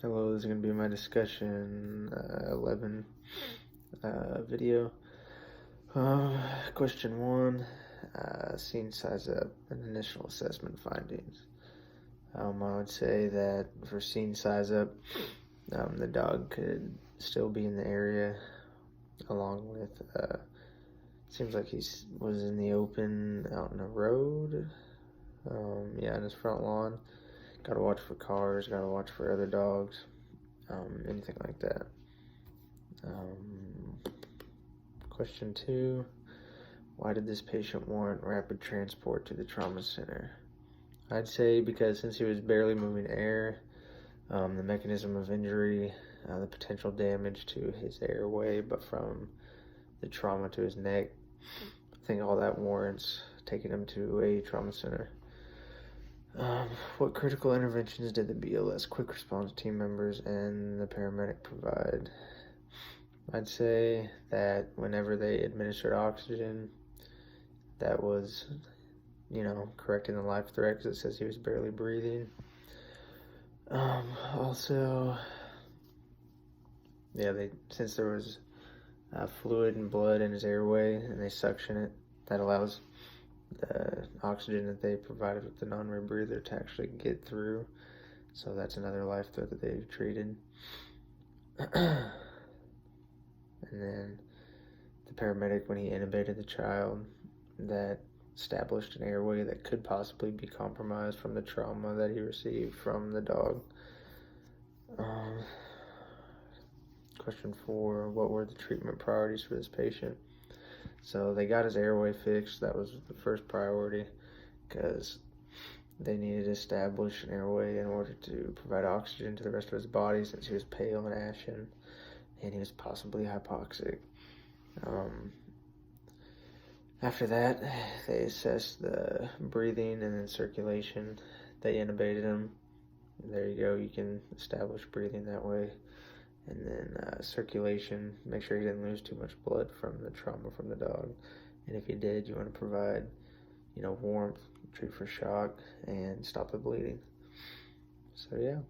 Hello, this is going to be my discussion 11 video. Question 1, scene size up and initial assessment findings. I would say that for scene size up, the dog could still be in the area along with, seems like he was in the open out in the road, in his front lawn. Gotta watch for cars, gotta watch for other dogs, anything like that. Question 2, why did this patient warrant rapid transport to the trauma center? I'd say because since he was barely moving air, the mechanism of injury, the potential damage to his airway, but from the trauma to his neck, I think all that warrants taking him to a trauma center. What critical interventions did the BLS quick response team members and the paramedic provide? I'd say that whenever they administered oxygen, that was, correcting the life threat because it says he was barely breathing. Since there was fluid and blood in his airway and they suction it, that allows the oxygen that they provided with the non-rebreather to actually get through. So that's another life threat that they treated. And then the paramedic, when he intubated the child, that established an airway that could possibly be compromised from the trauma that he received from the dog. Question 4, what were the treatment priorities for this patient? So they got his airway fixed. That was the first priority because they needed to establish an airway in order to provide oxygen to the rest of his body since he was pale and ashen and he was possibly hypoxic. After that, they assessed the breathing and then circulation. They intubated him. There you go. You can establish breathing that way. And then circulation, make sure he didn't lose too much blood from the trauma from the dog. And if he did, you want to provide, warmth, treat for shock, and stop the bleeding. So yeah.